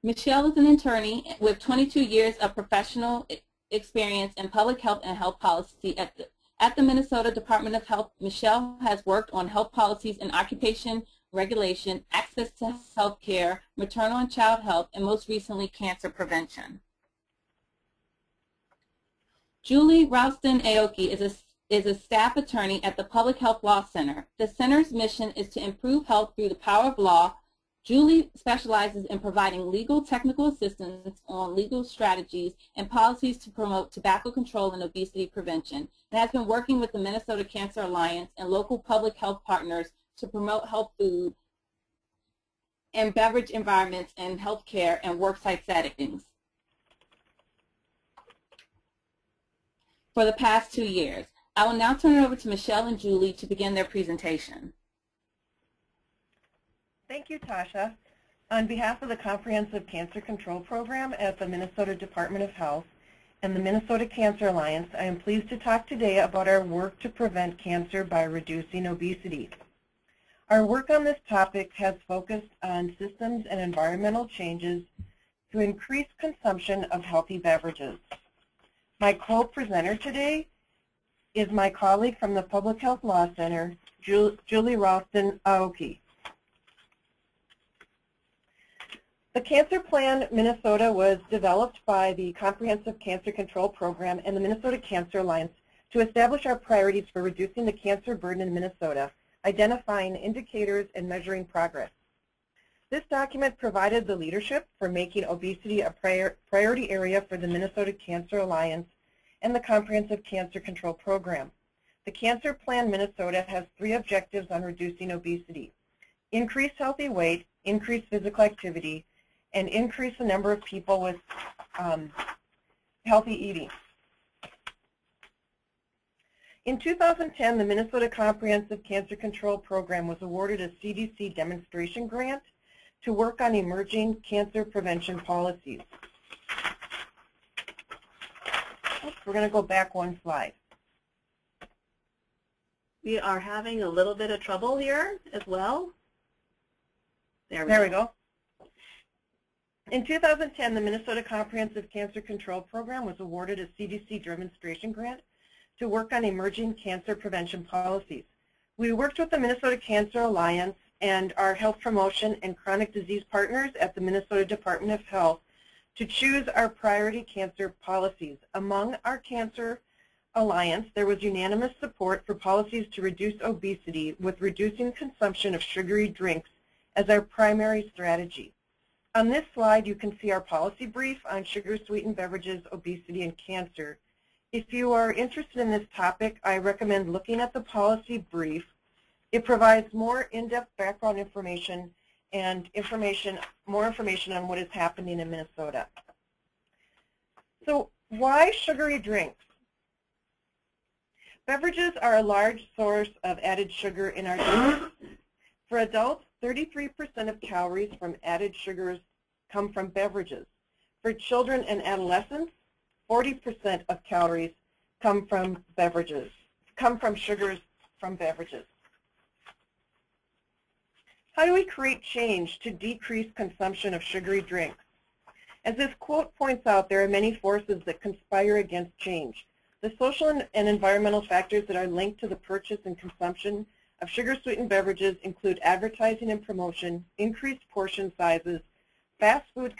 Speaker 1: Michelle is an attorney with 22 years of professional experience in public health and health policy at the Minnesota Department of Health. Michelle has worked on health policies and occupation regulation, access to health care, maternal and child health, and most recently, cancer prevention. Julie Ralston-Aoki is a staff attorney at the Public Health Law Center. The center's mission is to improve health through the power of law. Julie specializes in providing legal technical assistance on legal strategies and policies to promote tobacco control and obesity prevention, and has been working with the Minnesota Cancer Alliance and local public health partners to promote health food and beverage environments in healthcare and worksite settings for the past 2 years. I will now turn it over to Michelle and Julie to begin their presentation.
Speaker 4: Thank you, Tasha. On behalf of the Comprehensive Cancer Control Program at the Minnesota Department of Health and the Minnesota Cancer Alliance, I am pleased to talk today about our work to prevent cancer by reducing obesity. Our work on this topic has focused on systems and environmental changes to increase consumption of healthy beverages. My co-presenter today is my colleague from the Public Health Law Center, Julie Ralston-Aoki. The Cancer Plan Minnesota was developed by the Comprehensive Cancer Control Program and the Minnesota Cancer Alliance to establish our priorities for reducing the cancer burden in Minnesota, identifying indicators and measuring progress. This document provided the leadership for making obesity a priority area for the Minnesota Cancer Alliance and the Comprehensive Cancer Control Program. The Cancer Plan Minnesota has 3 objectives on reducing obesity: increase healthy weight, increase physical activity, and increase the number of people with healthy eating. In 2010, the Minnesota Comprehensive Cancer Control Program was awarded a CDC demonstration grant to work on emerging cancer prevention policies. Oops, we're going to go back 1 slide.
Speaker 1: We are having a little bit of trouble here as well. There we go.
Speaker 4: In 2010, the Minnesota Comprehensive Cancer Control Program was awarded a CDC demonstration grant to work on emerging cancer prevention policies. We worked with the Minnesota Cancer Alliance and our health promotion and chronic disease partners at the Minnesota Department of Health to choose our priority cancer policies. Among our Cancer Alliance, there was unanimous support for policies to reduce obesity, with reducing consumption of sugary drinks as our primary strategy. On this slide, you can see our policy brief on sugar-sweetened beverages, obesity, and cancer. If you are interested in this topic, I recommend looking at the policy brief. It provides more in-depth background information and more information on what is happening in Minnesota. So why sugary drinks? Beverages are a large source of added sugar in our drinks. For adults, 33% of calories from added sugars come from beverages. For children and adolescents, 40% of calories come from sugars from beverages. How do we create change to decrease consumption of sugary drinks? As this quote points out, there are many forces that conspire against change. The social and environmental factors that are linked to the purchase and consumption of sugar-sweetened beverages include advertising and promotion, increased portion sizes, fast food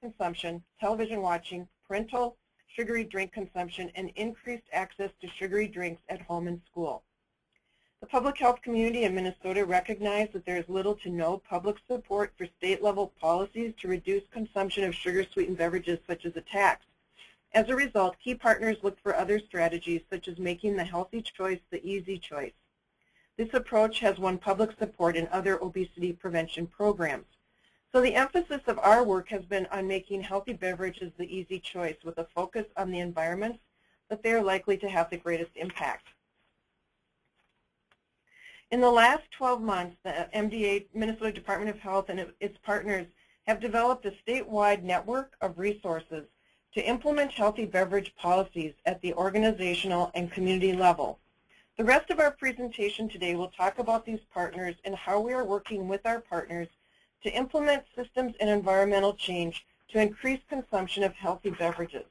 Speaker 4: consumption, television watching, parental sugary drink consumption, and increased access to sugary drinks at home and school. The public health community in Minnesota recognized that there is little to no public support for state-level policies to reduce consumption of sugar-sweetened beverages, such as a tax. As a result, key partners looked for other strategies, such as making the healthy choice the easy choice. This approach has won public support in other obesity prevention programs. So the emphasis of our work has been on making healthy beverages the easy choice with a focus on the environments that they are likely to have the greatest impact. In the last 12 months, the MDA, Minnesota Department of Health, and its partners have developed a statewide network of resources to implement healthy beverage policies at the organizational and community level. The rest of our presentation today will talk about these partners and how we are working with our partners to implement systems and environmental change to increase consumption of healthy beverages.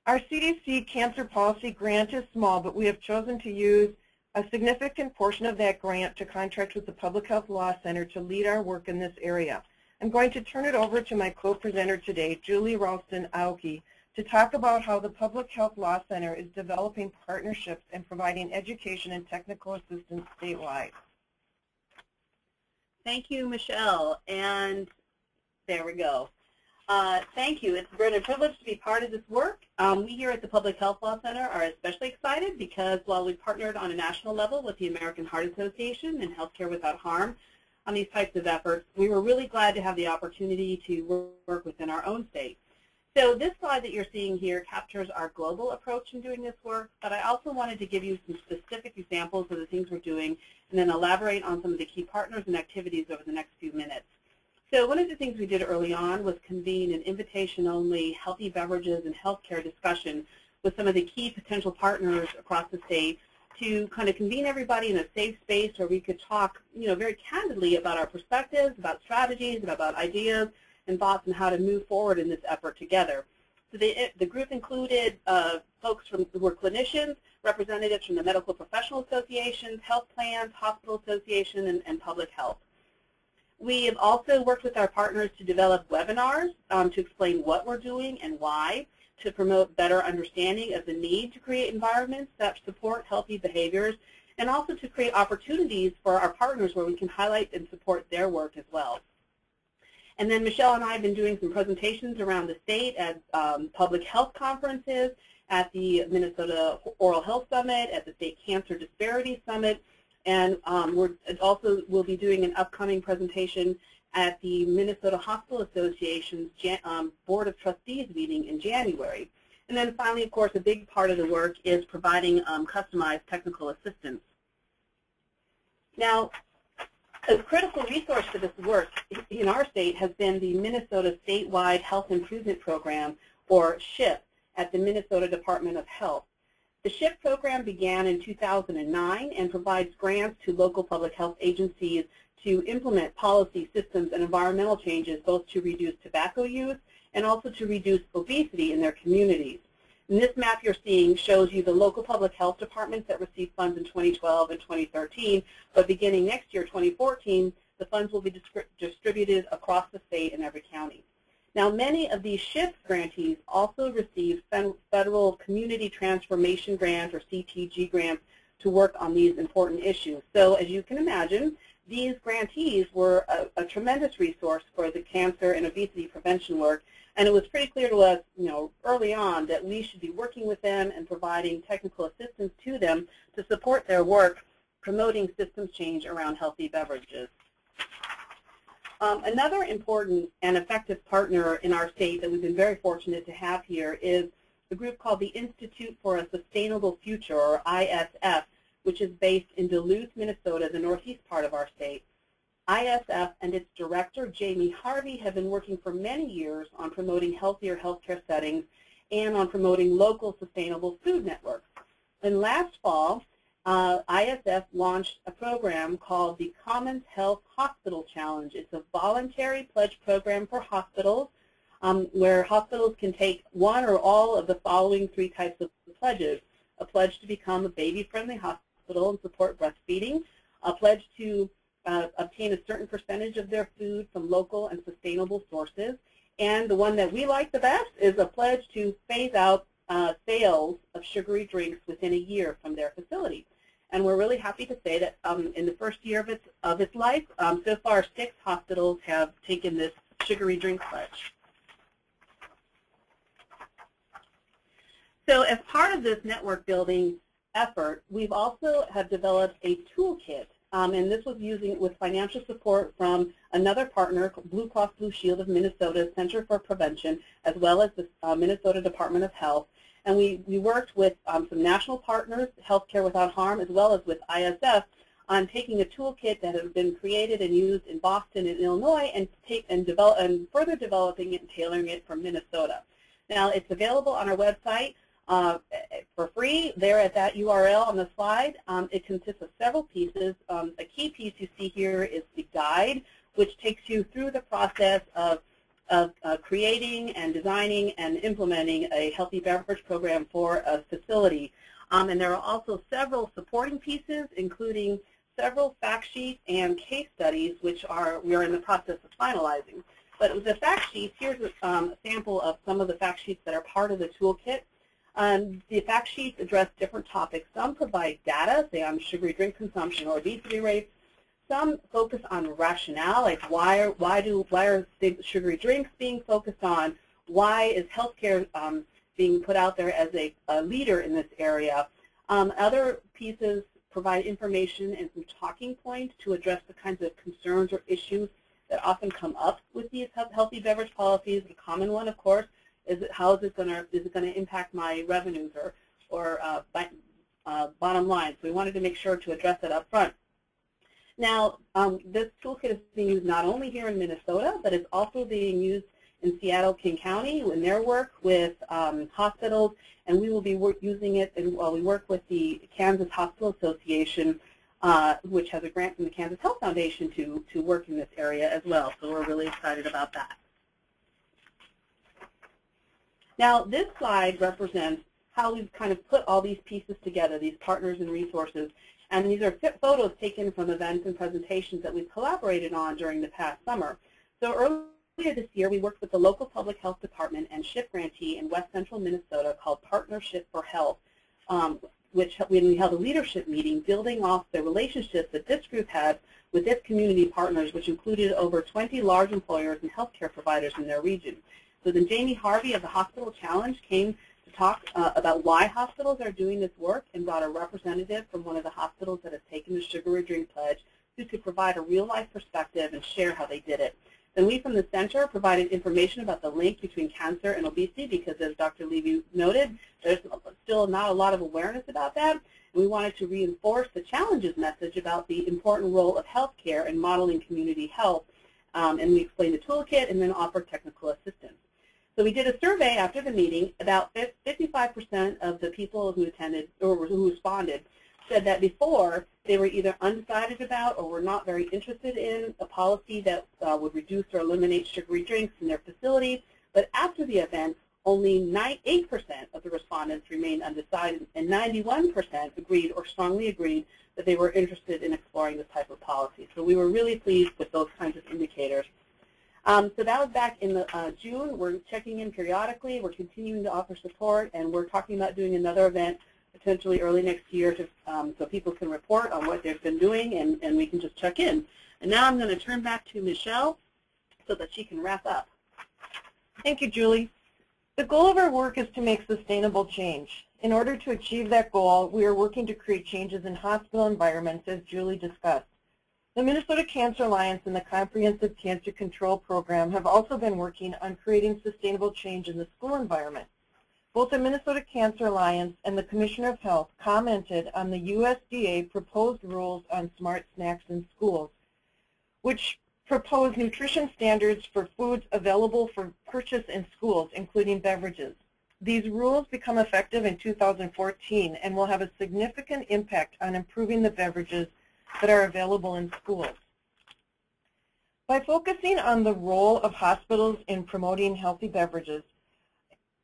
Speaker 4: Our CDC Cancer Policy Grant is small, but we have chosen to use a significant portion of that grant to contract with the Public Health Law Center to lead our work in this area. I'm going to turn it over to my co-presenter today, Julie Ralston-Aoki, to talk about how the Public Health Law Center is developing partnerships and providing education and technical assistance statewide.
Speaker 5: Thank you, Michelle, and there we go. Thank you. It's been a privilege to be part of this work. We here at the Public Health Law Center are especially excited because while we partnered on a national level with the American Heart Association and Healthcare Without Harm on these types of efforts, we were really glad to have the opportunity to work within our own state. So this slide that you're seeing here captures our global approach in doing this work, but I also wanted to give you some specific examples of the things we're doing and then elaborate on some of the key partners and activities over the next few minutes. So one of the things we did early on was convene an invitation-only healthy beverages and healthcare discussion with some of the key potential partners across the state to kind of convene everybody in a safe space where we could talk, very candidly about our perspectives, about strategies, about ideas and thoughts on how to move forward in this effort together. So the group included folks who were clinicians, representatives from the medical professional associations, health plans, hospital association, and public health. We have also worked with our partners to develop webinars to explain what we're doing and why, to promote better understanding of the need to create environments that support healthy behaviors, and also to create opportunities for our partners where we can highlight and support their work as well. And then Michelle and I have been doing some presentations around the state at public health conferences, at the Minnesota Oral Health Summit, at the State Cancer Disparities Summit, and we'll be doing an upcoming presentation at the Minnesota Hospital Association's Board of Trustees meeting in January. And then finally, of course, a big part of the work is providing customized technical assistance. Now, a critical resource for this work in our state has been the Minnesota Statewide Health Improvement Program, or SHIP, at the Minnesota Department of Health. The SHIP program began in 2009 and provides grants to local public health agencies to implement policy, systems, and environmental changes both to reduce tobacco use and also to reduce obesity in their communities. And this map you're seeing shows you the local public health departments that received funds in 2012 and 2013, but beginning next year, 2014, the funds will be distributed across the state in every county. Now, many of these SHIP grantees also received federal Community Transformation Grant, or CTG grants, to work on these important issues. So as you can imagine, these grantees were a tremendous resource for the cancer and obesity prevention work, and it was pretty clear to us, early on that we should be working with them and providing technical assistance to them to support their work promoting systems change around healthy beverages. Another important and effective partner in our state that we've been very fortunate to have here is a group called the Institute for a Sustainable Future, or ISF, which is based in Duluth, Minnesota, the northeast part of our state. ISF and its director, Jamie Harvey, have been working for many years on promoting healthier healthcare settings and on promoting local sustainable food networks. And last fall, ISF launched a program called the Commons Health Hospital Challenge. It's a voluntary pledge program for hospitals where hospitals can take one or all of the following three types of pledges: a pledge to become a baby-friendly hospital and support breastfeeding, a pledge to obtain a certain percentage of their food from local and sustainable sources, and the one that we like the best is a pledge to phase out sales of sugary drinks within a year from their facility. And we're really happy to say that in the first year of its life, so far 6 hospitals have taken this sugary drink pledge. So as part of this network building effort, we've also have developed a toolkit and this was using with financial support from another partner, Blue Cross Blue Shield of Minnesota Center for Prevention, as well as the Minnesota Department of Health. And we worked with some national partners, Healthcare Without Harm, as well as with ISF, on taking a toolkit that had been created and used in Boston and Illinois and further developing it and tailoring it for Minnesota. Now, it's available on our website for free there at that URL on the slide. It consists of several pieces. A key piece you see here is the guide, which takes you through the process of creating and designing and implementing a healthy beverage program for a facility. And there are also several supporting pieces, including several fact sheets and case studies, which we are in the process of finalizing. But with the fact sheets, here's a sample of some of the fact sheets that are part of the toolkit. The fact sheets address different topics. Some provide data, say on sugary drink consumption or obesity rates. Some focus on rationale, like why are sugary drinks being focused on? Why is healthcare being put out there as a leader in this area? Other pieces provide information and some talking points to address the kinds of concerns or issues that often come up with these healthy beverage policies. The common one, of course, is how is it going to impact my revenues or bottom line? So we wanted to make sure to address that up front. Now, this toolkit is being used not only here in Minnesota, but it's also being used in Seattle, King County in their work with hospitals, and we will be using it while we work with the Kansas Hospital Association, which has a grant from the Kansas Health Foundation to work in this area as well. So we're really excited about that. Now, this slide represents how we've kind of put all these pieces together, these partners and resources. And these are photos taken from events and presentations that we've collaborated on during the past summer. So earlier this year, we worked with the local public health department and SHIP grantee in West Central Minnesota called Partnership for Health, when we held a leadership meeting building off the relationships that this group had with its community partners, which included over 20 large employers and healthcare providers in their region. So then Jamie Harvey of the Hospital Challenge came to talk about why hospitals are doing this work and brought a representative from one of the hospitals that has taken the Sugar Drink Pledge who could provide a real-life perspective and share how they did it. Then we from the center provided information about the link between cancer and obesity because, as Dr. Levy noted, there's still not a lot of awareness about that. And we wanted to reinforce the challenges message about the important role of healthcare in modeling community health. And we explained the toolkit and then offered technical assistance. So we did a survey after the meeting. About 55% of the people who attended or who responded said that before they were either undecided about or were not very interested in a policy that would reduce or eliminate sugary drinks in their facility. But after the event, only 8% of the respondents remained undecided, and 91% agreed or strongly agreed that they were interested in exploring this type of policy. So we were really pleased with those kinds of indicators. So that was back in June. We're checking in periodically. We're continuing to offer support, and we're talking about doing another event potentially early next year so people can report on what they've been doing, and we can just check in. And now I'm going to turn back to Michelle so that she can wrap up.
Speaker 4: Thank you, Julie. The goal of our work is to make sustainable change. In order to achieve that goal, we are working to create changes in hospital environments, as Julie discussed. The Minnesota Cancer Alliance and the Comprehensive Cancer Control Program have also been working on creating sustainable change in the school environment. Both the Minnesota Cancer Alliance and the Commissioner of Health commented on the USDA proposed rules on smart snacks in schools, which propose nutrition standards for foods available for purchase in schools, including beverages. These rules become effective in 2014 and will have a significant impact on improving the beverages that are available in schools. By focusing on the role of hospitals in promoting healthy beverages,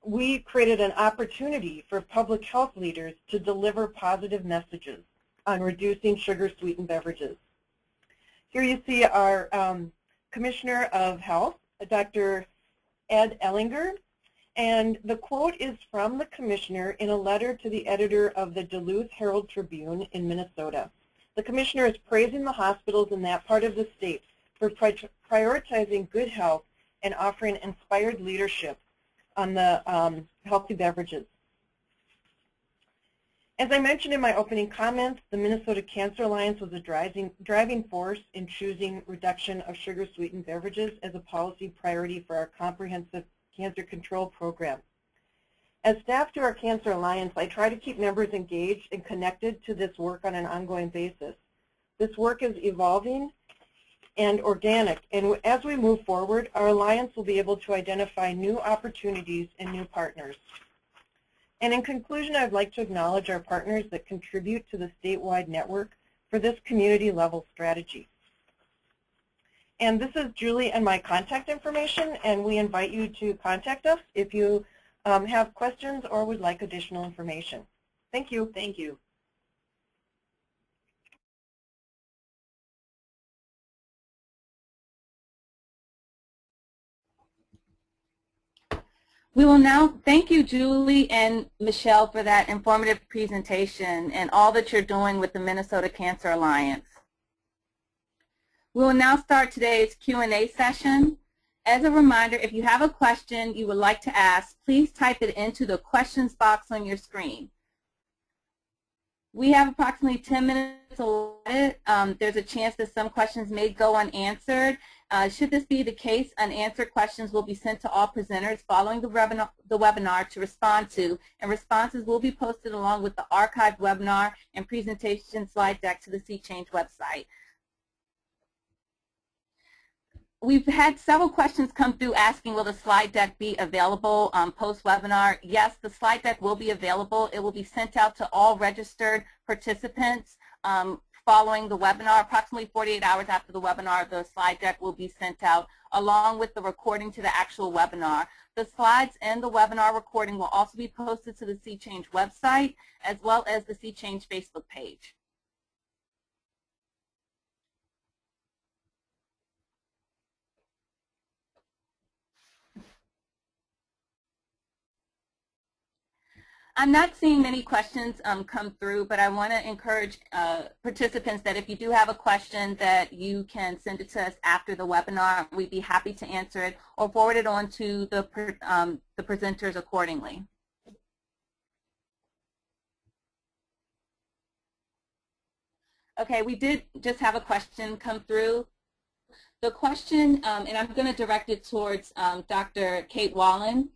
Speaker 4: we created an opportunity for public health leaders to deliver positive messages on reducing sugar-sweetened beverages. Here you see our Commissioner of Health, Dr. Ed Ellinger, and the quote is from the Commissioner in a letter to the editor of the Duluth Herald Tribune in Minnesota. The Commissioner is praising the hospitals in that part of the state for prioritizing good health and offering inspired leadership on the healthy beverages. As I mentioned in my opening comments, the Minnesota Cancer Alliance was a driving force in choosing reduction of sugar-sweetened beverages as a policy priority for our comprehensive cancer control program. As staff to our Cancer Alliance, I try to keep members engaged and connected to this work on an ongoing basis. This work is evolving and organic, and as we move forward, our Alliance will be able to identify new opportunities and new partners. And in conclusion, I'd like to acknowledge our partners that contribute to the statewide network for this community-level strategy. And this is Julie and my contact information, and we invite you to contact us if you have questions or would like additional information. Thank you.
Speaker 5: Thank you.
Speaker 1: We will now thank you, Julie and Michelle, for that informative presentation and all that you're doing with the Minnesota Cancer Alliance. We will now start today's Q&A session. As a reminder, if you have a question you would like to ask, please type it into the questions box on your screen. We have approximately 10 minutes allotted. There's a chance that some questions may go unanswered. Should this be the case, unanswered questions will be sent to all presenters following the webinar to respond to, and responses will be posted along with the archived webinar and presentation slide deck to the C-Change website. We've had several questions come through asking, will the slide deck be available post-webinar? Yes, the slide deck will be available. It will be sent out to all registered participants following the webinar. Approximately 48 hours after the webinar, the slide deck will be sent out along with the recording to the actual webinar. The slides and the webinar recording will also be posted to the C-Change website as well as the C-Change Facebook page. I'm not seeing many questions come through, but I want to encourage participants that if you do have a question that you can send it to us after the webinar. We'd be happy to answer it or forward it on to the presenters accordingly. Okay, we did just have a question come through. The question, and I'm going to direct it towards Dr. Kate Wallen.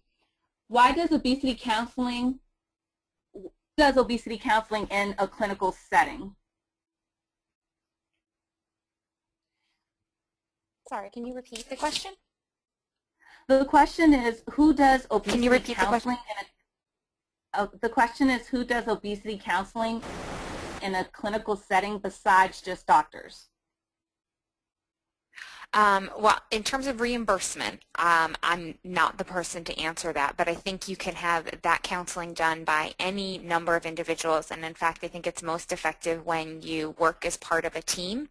Speaker 1: Why does obesity counseling in a clinical setting?
Speaker 2: Sorry, can you repeat the question?
Speaker 1: The question is, who does obesity
Speaker 2: Can you repeat
Speaker 1: counseling the question is, who does obesity counseling in a clinical setting besides just doctors?
Speaker 2: Well, in terms of reimbursement, I'm not the person to answer that, but I think you can have that counseling done by any number of individuals, and in fact, I think it's most effective when you work as part of a team.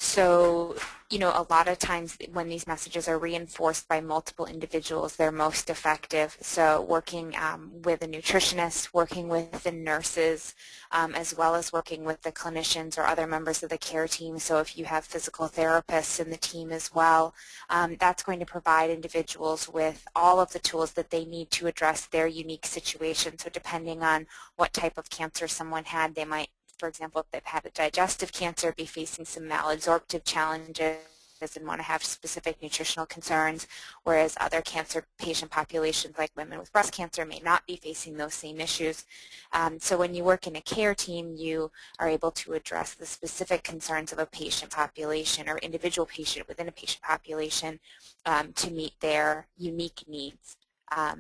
Speaker 2: So, you know, a lot of times when these messages are reinforced by multiple individuals, they're most effective. So working with a nutritionist, working with the nurses, as well as working with the clinicians or other members of the care team. So if you have physical therapists in the team as well, that's going to provide individuals with all of the tools that they need to address their unique situation. So depending on what type of cancer someone had, they might, for example, if they've had a digestive cancer, be facing some malabsorptive challenges and want to have specific nutritional concerns, whereas other cancer patient populations like women with breast cancer may not be facing those same issues. So when you work in a care team, you are able to address the specific concerns of a patient population or individual patient within a patient population to meet their unique needs.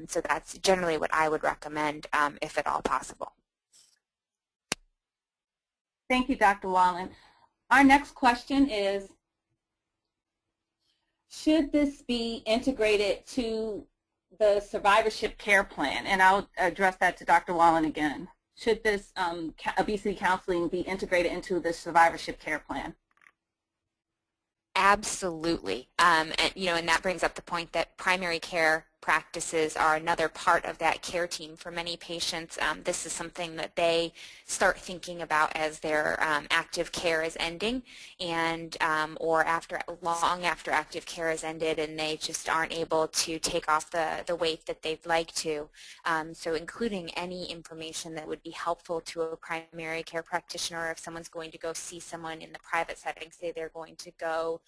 Speaker 2: So that's generally what I would recommend if at all possible.
Speaker 1: Thank you, Dr. Wallen. Our next question is, should this be integrated to the survivorship care plan? And I'll address that to Dr. Wallen again. Should this obesity counseling be integrated into the survivorship care plan?
Speaker 2: Absolutely. And that brings up the point that primary care practices are another part of that care team. For many patients, this is something that they start thinking about as their active care is ending, and or long after active care has ended, and they just aren't able to take off the weight that they'd like to. So including any information that would be helpful to a primary care practitioner if someone's going to go see someone in the private setting, say they're going to go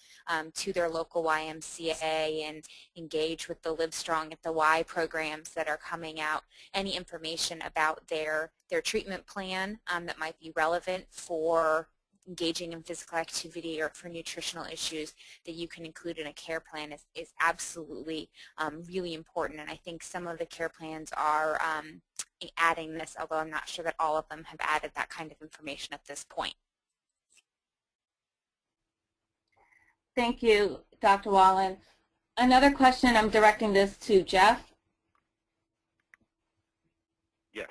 Speaker 2: to their local YMCA and engage with the Live Strong at the Y programs that are coming out, any information about their treatment plan that might be relevant for engaging in physical activity or for nutritional issues that you can include in a care plan is absolutely really important. And I think some of the care plans are adding this, although I'm not sure that all of them have added that kind of information at this point.
Speaker 1: Thank you, Dr. Wallen. Another question, I'm directing this to Jeff.
Speaker 3: Yes.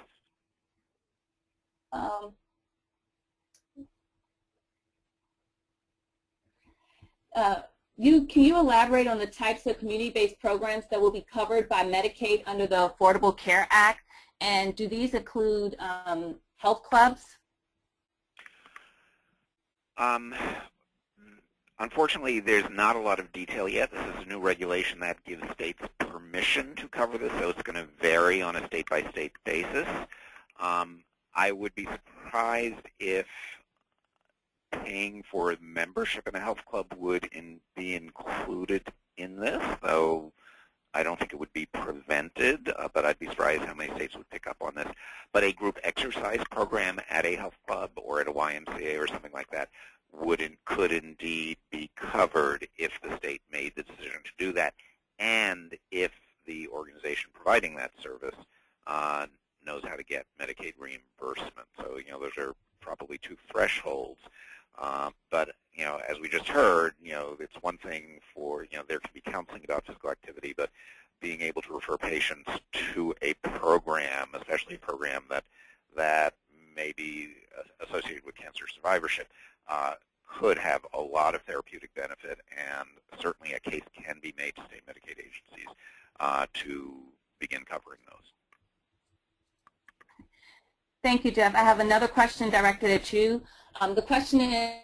Speaker 1: Can you elaborate on the types of community-based programs that will be covered by Medicaid under the Affordable Care Act, and do these include health clubs?
Speaker 3: Unfortunately, there's not a lot of detail yet. This is a new regulation that gives states permission to cover this, so it's going to vary on a state-by-state basis. I would be surprised if paying for membership in a health club would be included in this, though I don't think it would be prevented, but I'd be surprised how many states would pick up on this. But a group exercise program at a health club or at a YMCA or something like that could indeed be covered if the state made the decision to do that, and if the organization providing that service knows how to get Medicaid reimbursement. So, those are probably two thresholds. But, as we just heard, it's one thing for, there can be counseling about physical activity, but being able to refer patients to a program, especially a program that may be associated with cancer survivorship, could have a lot of therapeutic benefit, and certainly a case can be made to state Medicaid agencies to begin covering those.
Speaker 1: Thank you, Jeff. I have another question directed at you. The question is,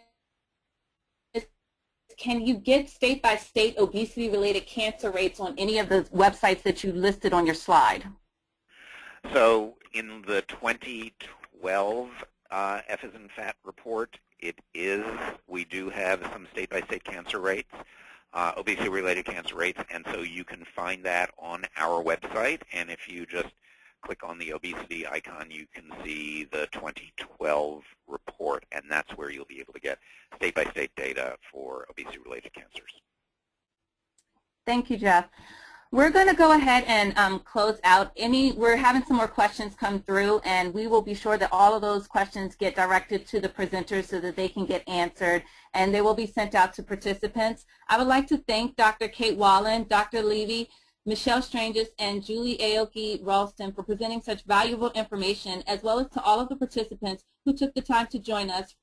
Speaker 1: can you get state-by-state obesity-related cancer rates on any of the websites that you listed on your slide?
Speaker 3: So in the 2012 F as in Fat report, we do have some state-by-state cancer rates, obesity-related cancer rates, and so you can find that on our website, and if you just click on the obesity icon, you can see the 2012 report, and that's where you'll be able to get state-by-state data for obesity-related cancers.
Speaker 1: Thank you, Jeff. We're going to go ahead and close out. We're having some more questions come through, and we will be sure that all of those questions get directed to the presenters so that they can get answered, and they will be sent out to participants. I would like to thank Dr. Kate Wallen, Dr. Levy, Michelle Stranges, and Julie Aoki Ralston for presenting such valuable information, as well as to all of the participants who took the time to join us,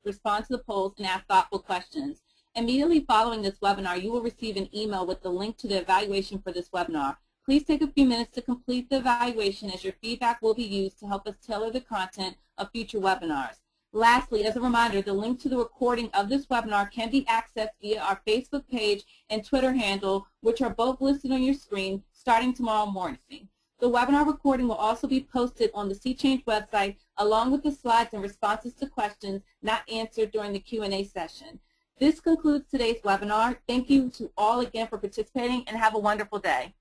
Speaker 1: respond to the polls, and ask thoughtful questions. Immediately following this webinar, you will receive an email with the link to the evaluation for this webinar. Please take a few minutes to complete the evaluation, as your feedback will be used to help us tailor the content of future webinars. Lastly, as a reminder, the link to the recording of this webinar can be accessed via our Facebook page and Twitter handle, which are both listed on your screen starting tomorrow morning. The webinar recording will also be posted on the C-Change website, along with the slides and responses to questions not answered during the Q&A session. This concludes today's webinar. Thank you to all again for participating, and have a wonderful day.